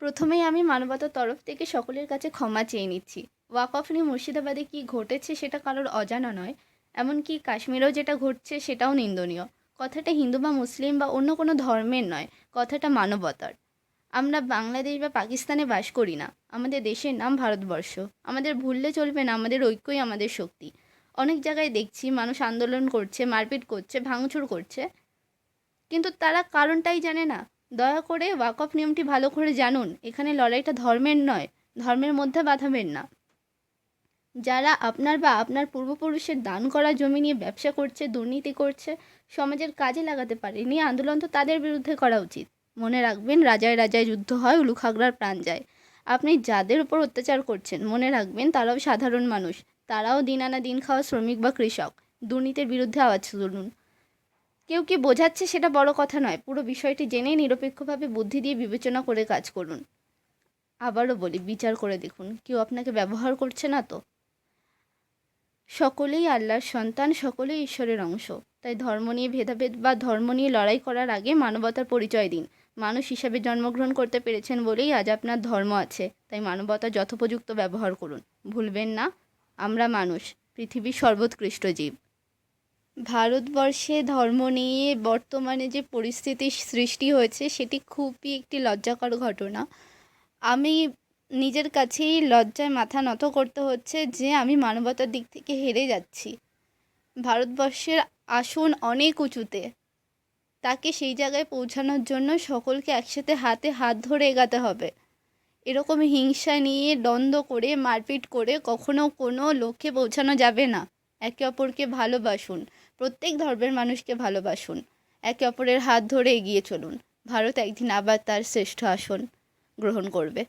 প্রথমেই আমি মানবতার তরফ থেকে সকলের কাছে ক্ষমা চেয়ে নিচ্ছি। ওয়াকফ নিয়ে মুর্শিদাবাদে কী ঘটেছে সেটা কারোর অজানা নয়। এমনকি কাশ্মীরেও যেটা ঘটছে সেটাও নিন্দনীয়। কথাটা হিন্দু বা মুসলিম বা অন্য কোনো ধর্মের নয়, কথাটা মানবতার। আমরা বাংলাদেশ বা পাকিস্তানে বাস করি না, আমাদের দেশের নাম ভারতবর্ষ। আমাদের ভুললে চলবে না, আমাদের ঐক্যই আমাদের শক্তি। অনেক জায়গায় দেখছি মানুষ আন্দোলন করছে, মারপিট করছে, ভাঙচুর করছে, কিন্তু তারা কারণটাই জানে না। দয়া করে ওয়াকফ নিয়মটি ভালো করে জানুন। এখানে লড়াইটা ধর্মের নয়, ধর্মের মধ্যে বাঁধাবেন না। যারা আপনার বা আপনার পূর্বপুরুষের দান করা জমি নিয়ে ব্যবসা করছে, দুর্নীতি করছে, সমাজের কাজে লাগাতে পারেনি, আন্দোলন তো তাদের বিরুদ্ধে করা উচিত। মনে রাখবেন, রাজায় রাজায় যুদ্ধ হয়, উলুখাগড়ার প্রাণ যায়। আপনি যাদের উপর অত্যাচার করছেন, মনে রাখবেন তারাও সাধারণ মানুষ। তারাও দিন আনা দিন খাওয়া শ্রমিক বা কৃষক। দুর্নীতির বিরুদ্ধে আওয়াজ তুলুন। কেউ কি বোঝাচ্ছে সেটা বড় কথা নয়, পুরো বিষয়টি জেনে নিরপেক্ষভাবে বুদ্ধি দিয়ে বিবেচনা করে কাজ করুন। আবারও বলি, বিচার করে দেখুন, কেউ আপনাকে ব্যবহার করছে না তো। সকলেই আল্লাহর সন্তান, সকলেই ঈশ্বরের অংশ। তাই ধর্ম নিয়ে ভেদাভেদ বা ধর্ম নিয়ে লড়াই করার আগে মানবতার পরিচয় দিন। মানুষ হিসাবে জন্মগ্রহণ করতে পেরেছেন বলেই আজ আপনার ধর্ম আছে। তাই মানবতার যথোপযুক্ত ব্যবহার করুন। ভুলবেন না, আমরা মানুষ, পৃথিবীর সর্বোৎকৃষ্ট জীব। ভারতবর্ষে ধর্ম নিয়ে বর্তমানে যে পরিস্থিতির সৃষ্টি হয়েছে সেটি খুবই একটি লজ্জাকর ঘটনা। আমি নিজের কাছেই লজ্জায় মাথা নত করতে হচ্ছে যে আমি মানবতার দিক থেকে হেরে যাচ্ছি। ভারতবর্ষের আসন অনেক উঁচুতে, তাকে সেই জায়গায় পৌঁছানোর জন্য সকলকে একসাথে হাতে হাত ধরে এগাতে হবে। এরকম হিংসা নিয়ে দ্বন্দ্ব করে, মারপিট করে কখনো কোনো লক্ষ্যে পৌঁছানো যাবে না। একে অপরকে ভালোবাসুন, প্রত্যেক ধর্মের মানুষকে ভালোবাসুন, একে অপরের হাত ধরে এগিয়ে চলুন। ভারত একদিন আবার তার শ্রেষ্ঠ আসন গ্রহণ করবে।